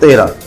13।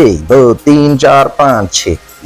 1 2 3 4 5 6,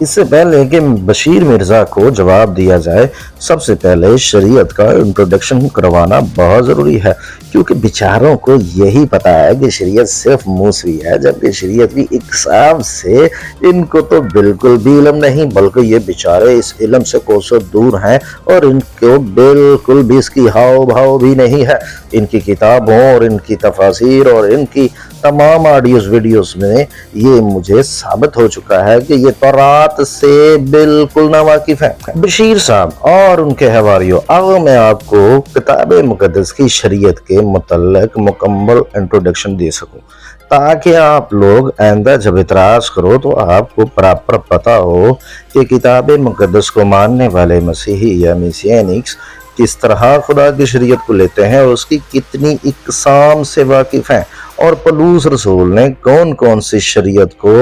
اس سے پہلے کہ بشیر مرزا کو جواب دیا جائے، سب سے پہلے شریعت کا انٹروڈکشن کروانا بہت ضروری ہے، کیونکہ بیچاروں کو یہی پتا ہے کہ شریعت صرف موسوی ہے، جبکہ شریعت کی اقسام سے ان کو تو بالکل بھی علم نہیں، بلکہ یہ بیچارے اس علم سے کوسوں دور ہیں اور ان کو بالکل بھی اس کی ہاؤ بھاؤ بھی نہیں ہے۔ ان کی کتابوں اور ان کی تفاسیر اور ان کی تمام آڈیوز ویڈیوز میں یہ مجھے ثابت ہو چکا ہے کہ یہ تورات سے بالکل ناواقف ہیں۔ بشیر صاحب اور ان کے حواریوں، اب میں آپ کو کتاب مقدس کی شریعت کے متعلق مکمل انٹروڈکشن دے سکوں، تاکہ آپ لوگ آئندہ جب اعتراض کرو تو آپ کو پراپر پتا ہو کہ کتاب مقدس کو ماننے والے مسیحی یا میسینکس کس طرح خدا کی شریعت کو لیتے ہیں اور اس کی کتنی اقسام سے واقف ہیں، اور پولس رسول نے کون کون سی شریعت کو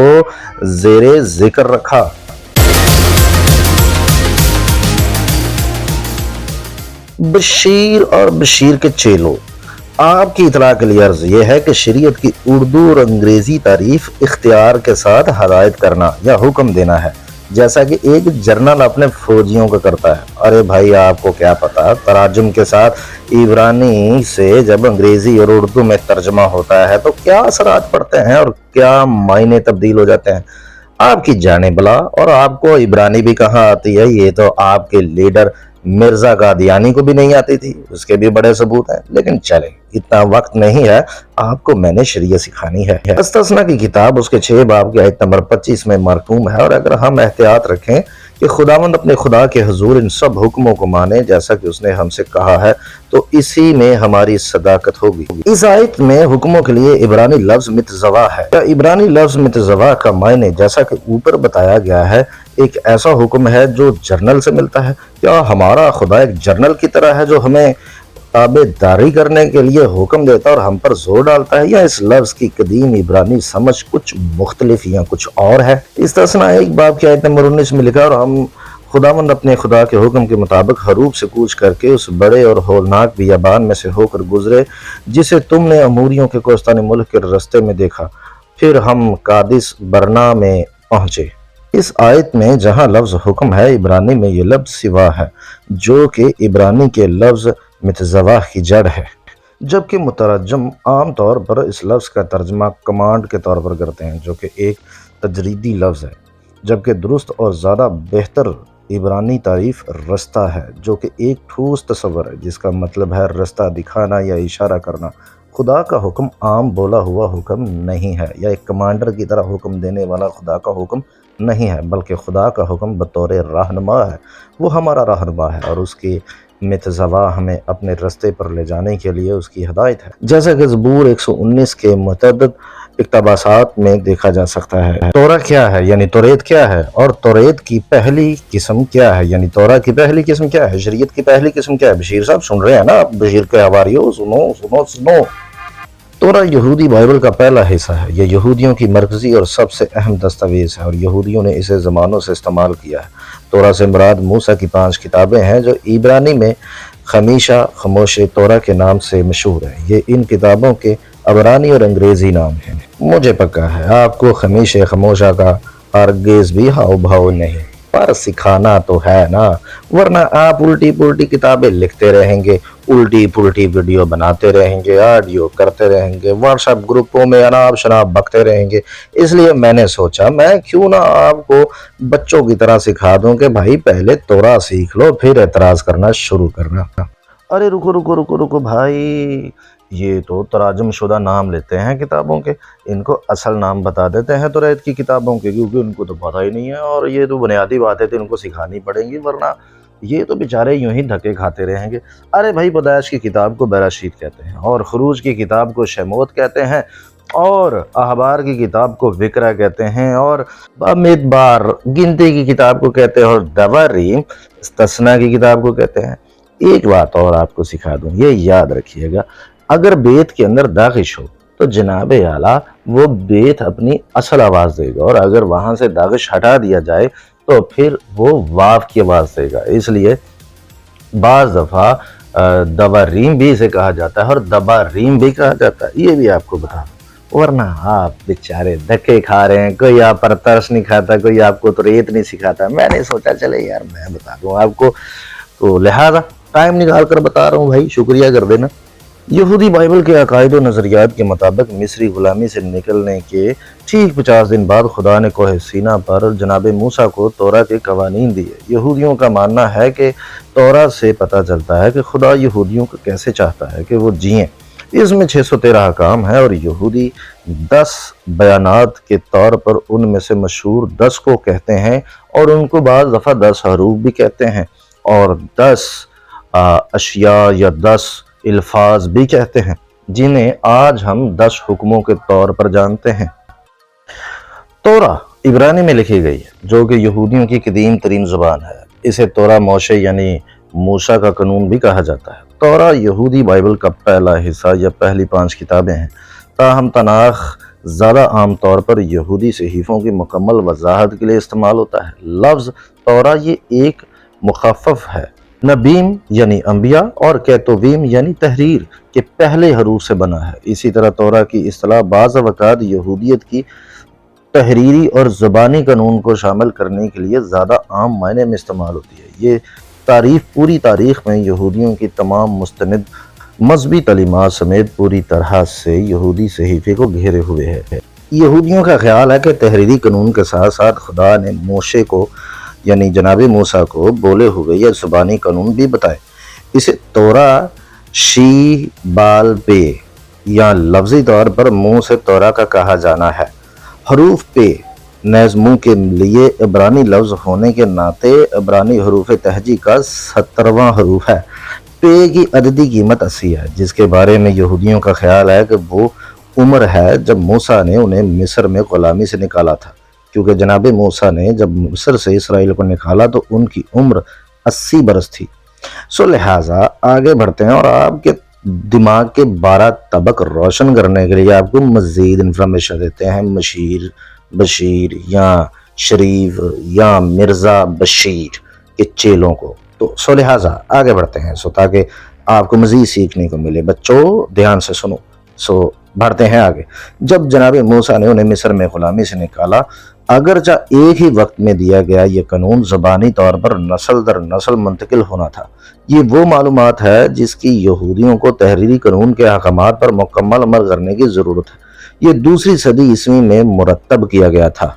زیر ذکر رکھا۔ بشیر اور بشیر کے چیلوں، آپ کی اطلاع کے لیے عرض یہ ہے کہ شریعت کی اردو اور انگریزی تعریف اختیار کے ساتھ ہدایت کرنا یا حکم دینا ہے، جیسا کہ ایک جرنل اپنے فوجیوں کا کرتا ہے۔ ارے بھائی، آپ کو کیا پتا، تراجم کے ساتھ عبرانی سے جب انگریزی اور اردو میں ترجمہ ہوتا ہے تو کیا اثرات پڑتے ہیں اور کیا معنی تبدیل ہو جاتے ہیں۔ آپ کی جانے بلا، اور آپ کو عبرانی بھی کہاں آتی ہے، یہ تو آپ کے لیڈر مرزا قادیانی کو بھی نہیں آتی تھی، اس کے بھی بڑے ثبوت ہیں۔ لیکن چلیں، اتنا وقت نہیں ہے، آپ کو میں نے شریعت سکھانی ہے۔ استثنا کی کتاب اس کے 6 باب کی آیت نمبر 25 میں مرقوم ہے، اور اگر ہم احتیاط رکھیں کہ خداوند اپنے خدا کے حضور ان سب حکموں کو مانے جیسا کہ اس نے ہم سے کہا ہے، تو اسی میں ہماری صداقت ہوگی۔ اس آیت میں حکموں کے لیے عبرانی لفظ متزوا ہے۔ عبرانی لفظ متزوا کا معنی جیسا کہ اوپر بتایا گیا ہے ایک ایسا حکم ہے جو جرنل سے ملتا ہے۔ کیا ہمارا خدا ایک جرنل کی طرح ہے جو ہمیں تابع داری کرنے کے لیے حکم دیتا اور ہم پر زور ڈالتا ہے، یا اس لفظ کی قدیم عبرانی سمجھ کچھ مختلف یا کچھ اور ہے؟ استثنا 1 باب کی آیت نمبر 19 میں لکھا، اور ہم خداوند اپنے خدا کے حکم کے مطابق حروب سے کوچ کر کے اس بڑے اور ہولناک بیابان میں سے ہو کر گزرے جسے تم نے اموریوں کے کوستان ملک کے رستے میں دیکھا، پھر ہم قادس برنا میں پہنچے۔ اس آیت میں جہاں لفظ حکم ہے، عبرانی میں یہ لفظ سوا ہے، جو کہ عبرانی کے لفظ متزوا کی جڑ ہے، جبکہ مترجم عام طور پر اس لفظ کا ترجمہ کمانڈ کے طور پر کرتے ہیں، جو کہ ایک تجریدی لفظ ہے، جبکہ درست اور زیادہ بہتر عبرانی تعریف رستہ ہے، جو کہ ایک ٹھوس تصور ہے جس کا مطلب ہے رستہ دکھانا یا اشارہ کرنا۔ خدا کا حکم عام بولا ہوا حکم نہیں ہے، یا ایک کمانڈر کی طرح حکم دینے والا خدا کا حکم نہیں ہے، بلکہ خدا کا حکم بطور رہنما ہے۔ وہ ہمارا رہنما ہے اور اس کی متزوا ہمیں اپنے رستے پر لے جانے کے لیے اس کی ہدایت ہے، جیسا کہ زبور 119 کے متعدد اقتباسات میں دیکھا جا سکتا ہے۔ تورا کیا ہے، یعنی توریت کیا ہے، اور توریت کی پہلی قسم کیا ہے، یعنی تورا کی پہلی قسم کیا ہے، شریعت کی پہلی قسم کیا ہے؟ بشیر صاحب سن رہے ہیں نا؟ بشیر کے حواریوں، سنو سنو سنو۔ تورا یہودی بائبل کا پہلا حصہ ہے۔ یہ یہودیوں کی مرکزی اور سب سے اہم دستاویز ہے، اور یہودیوں نے اسے زمانوں سے استعمال کیا ہے۔ تورا سے مراد موسیٰ کی 5 کتابیں ہیں جو عبرانی میں خمیشہ خموش تورا کے نام سے مشہور ہیں۔ یہ ان کتابوں کے عبرانی اور انگریزی نام ہیں۔ مجھے پکا ہے آپ کو خمیش خموشہ کا ہرگز بھی ہاؤ بھاؤ نہیں، پر سکھانا تو ہے نا، ورنہ آپ الٹی پلٹی کتابیں لکھتے رہیں گے، الٹی پلٹی ویڈیو بناتے رہیں گے، آڈیو کرتے رہیں گے، واٹس ایپ گروپوں میں اناب شناب بکتے رہیں گے۔ اس لیے میں نے سوچا میں کیوں نہ آپ کو بچوں کی طرح سکھا دوں کہ بھائی پہلے تورا سیکھ لو پھر اعتراض کرنا شروع کرنا۔ ارے رکو رکو رکو رکو بھائی، یہ تو تراجم شدہ نام لیتے ہیں کتابوں کے، ان کو اصل نام بتا دیتے ہیں توریت کی کتابوں کے، کیونکہ ان کو تو پتہ ہی نہیں ہے، اور یہ تو بنیادی باتیں تو ان کو سکھانی پڑیں گی، ورنہ یہ تو بیچارے یوں ہی دھکے کھاتے رہیں گے۔ ارے بھائی، پیدائش کی کتاب کو براشیت کہتے ہیں، اور خروج کی کتاب کو شموت کہتے ہیں، اور احبار کی کتاب کو وکرہ کہتے ہیں، اور بامدبار گنتی کی کتاب کو کہتے ہیں، اور دواریم استثنا کی کتاب کو کہتے ہیں۔ ایک بات اور آپ کو سکھا دوں، یہ یاد رکھیے گا، اگر بیت کے اندر داغش ہو تو جناب اعلیٰ وہ بیت اپنی اصل آواز دے گا، اور اگر وہاں سے داغش ہٹا دیا جائے تو پھر وہ واو کی آواز دے گا۔ اس لیے بعض دفعہ دواریم بھی اسے کہا جاتا ہے اور دباریم بھی کہا جاتا ہے، یہ بھی آپ کو بتا دوں۔ ورنہ آپ بیچارے دھکے کھا رہے ہیں، کوئی آپ پر ترس نہیں کھاتا، کوئی آپ کو تو ریت نہیں سکھاتا. میں نے سوچا چلے یار میں بتا دوں آپ کو، تو لہٰذا ٹائم نکال کر بتا رہا ہوں بھائی، شکریہ کر دینا. یہودی بائبل کے عقائد و نظریات کے مطابق مصری غلامی سے نکلنے کے ٹھیک 50 دن بعد خدا نے کوہ سینا پر جناب موسیٰ کو توراہ کے قوانین دیے. یہودیوں کا ماننا ہے کہ توراہ سے پتہ چلتا ہے کہ خدا یہودیوں کو کیسے چاہتا ہے کہ وہ جئیں. اس میں 613 احکام ہیں اور یہودی 10 بیانات کے طور پر ان میں سے مشہور 10 کو کہتے ہیں اور ان کو بعض دفعہ 10 حروف بھی کہتے ہیں اور 10 اشیاء یا 10 الفاظ بھی کہتے ہیں، جنہیں آج ہم 10 حکموں کے طور پر جانتے ہیں. توراہ عبرانی میں لکھی گئی ہے جو کہ یہودیوں کی قدیم ترین زبان ہے. اسے توراہ موشے یعنی موسیٰ کا قانون بھی کہا جاتا ہے. توراہ یہودی بائبل کا پہلا حصہ یا پہلی 5 کتابیں ہیں، تاہم تناخ زیادہ عام طور پر یہودی صحیفوں کی مکمل وضاحت کے لیے استعمال ہوتا ہے. لفظ توراہ یہ ایک مخفف ہے، نبیم یعنی انبیاء اور کیتویم یعنی تحریر کے پہلے حروف سے بنا ہے. اسی طرح توراہ کی اصطلاح بعض اوقات یہودیت کی تحریری اور زبانی قانون کو شامل کرنے کے لیے زیادہ عام معنی میں استعمال ہوتی ہے. یہ تعریف پوری تاریخ میں یہودیوں کی تمام مستند مذہبی تعلیمات سمیت پوری طرح سے یہودی صحیفے کو گھیرے ہوئے ہے. یہودیوں کا خیال ہے کہ تحریری قانون کے ساتھ ساتھ خدا نے موشے کو یعنی جناب موسیٰ کو بولے ہوئے یا زبانی قانون بھی بتائے. اسے توراہ شی بال پے یا لفظی طور پر منہ سے توراہ کا کہا جانا ہے. حروف پے نیز منہ کے لیے عبرانی لفظ ہونے کے ناطے عبرانی حروف تہجی کا 17واں حروف ہے. پے کی عددی قیمت 80 ہے، جس کے بارے میں یہودیوں کا خیال ہے کہ وہ عمر ہے جب موسیٰ نے انہیں مصر میں غلامی سے نکالا تھا، کیونکہ جناب موسیٰ نے جب مصر سے اسرائیل کو نکالا تو ان کی عمر 80 برس تھی. لہٰذا آگے بڑھتے ہیں اور آپ کے دماغ کے 12 طبق روشن کرنے کے لیے آپ کو مزید انفارمیشن دیتے ہیں مشیر، بشیر یا شریف یا مرزا بشیر کے چیلوں کو. تو لہٰذا آگے بڑھتے ہیں تاکہ آپ کو مزید سیکھنے کو ملے. بچوں دھیان سے سنو. بڑھتے ہیں آگے. جب جناب موسیٰ نے انہیں مصر میں غلامی سے نکالا، اگرچہ ایک ہی وقت میں دیا گیا یہ قانون زبانی طور پر نسل در نسل منتقل ہونا تھا. یہ وہ معلومات ہے جس کی یہودیوں کو تحریری قانون کے احکامات پر مکمل عمل کرنے کی ضرورت ہے. یہ 2 صدی عیسوی میں مرتب کیا گیا تھا.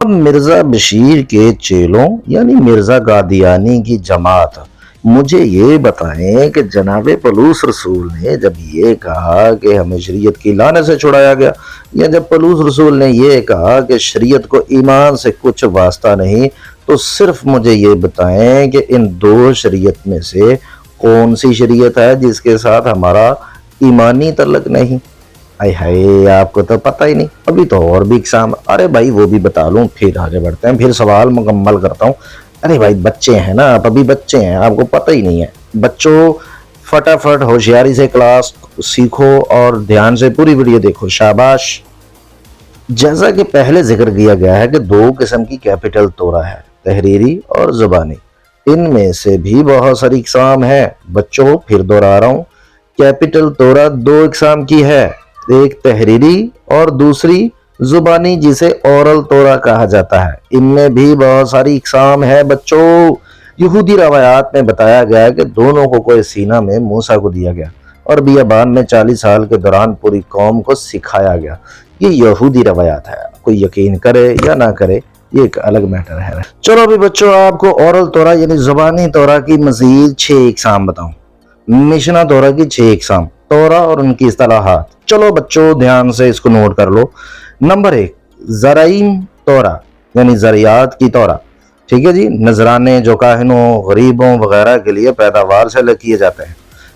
اب مرزا بشیر کے چیلوں یعنی مرزا قادیانی کی جماعت مجھے یہ بتائیں کہ جناب پولس رسول نے جب یہ کہا کہ ہمیں شریعت کی لعنت سے چھڑایا گیا، یا جب پولس رسول نے یہ کہا کہ شریعت کو ایمان سے کچھ واسطہ نہیں، تو صرف مجھے یہ بتائیں کہ ان 2 شریعت میں سے کون سی شریعت ہے جس کے ساتھ ہمارا ایمانی تعلق نہیں؟ ہائے آپ کو تو پتہ ہی نہیں. ابھی تو اور بھی اقسام. ارے بھائی وہ بھی بتا لوں پھر آگے بڑھتے ہیں، پھر سوال مکمل کرتا ہوں. ارے بھائی بچے ہیں نا آپ، ابھی بچے ہیں، آپ کو پتہ ہی نہیں ہے. بچوں فٹافٹ ہوشیاری سے کلاس سیکھو اور دھیان سے پوری ویڈیو دیکھو. شاباش. جیسا کہ پہلے ذکر کیا گیا ہے کہ 2 قسم کی کیپٹل توراہ ہے، تحریری اور زبانی. ان میں سے بھی بہت ساری اقسام ہیں. بچوں پھر دوہرا رہا ہوں، کیپٹل توراہ 2 اقسام کی ہے، ایک تحریری اور دوسری زبانی جسے اورل توراہ کہا جاتا ہے. ان میں بھی بہت ساری اقسام ہیں. بچوں یہودی روایات میں بتایا گیا ہے کہ دونوں کو کوہ سینا میں موسیٰ کو دیا گیا اور بیابان میں 40 سال کے دوران پوری قوم کو سکھایا گیا. یہ یہودی روایات ہے، کوئی یقین کرے یا نہ کرے یہ ایک الگ میٹر ہے. چلو ابھی بچوں آپ کو اورل توراہ یعنی زبانی توراہ کی مزید 6 اقسام بتاؤں. مشنا توراہ کی 6 اقسام، توراہ اور ان کی اصطلاحات. چلو بچوں دھیان سے اس کو نوٹ کر لو. نمبر 1 زرعیم توراہ یعنی زرعیات کی توراہ. ٹھیک ہے جی. نذرانے جو کاہنوں، غریبوں وغیرہ کے لیے پیداوار سے کیے جاتے ہیں.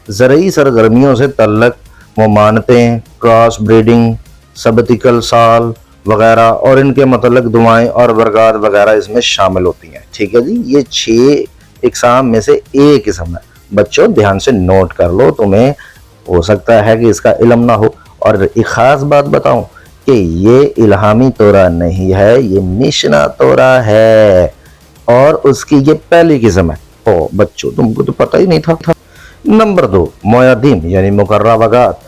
زرعی سرگرمیوں سے تعلق ممانتیں، کراس بریڈنگ، سبتیکل سال وغیرہ اور ان کے متعلق دعائیں اور برکات وغیرہ اس میں شامل ہوتی ہیں. ٹھیک ہے جی. یہ 6 اقسام میں سے ایک قسم ہے. بچوں دھیان سے نوٹ کر لو، تمہیں ہو سکتا ہے کہ اس کا علم نہ ہو. اور ایک خاص بات بتاؤں کہ یہ الہامی توراہ نہیں ہے، یہ مشنا توراہ ہے اور اس کی یہ پہلی قسم ہے. بچوں تم کو تو پتہ ہی نہیں تھا. نمبر 2 مویدین یعنی مقررہ وقات.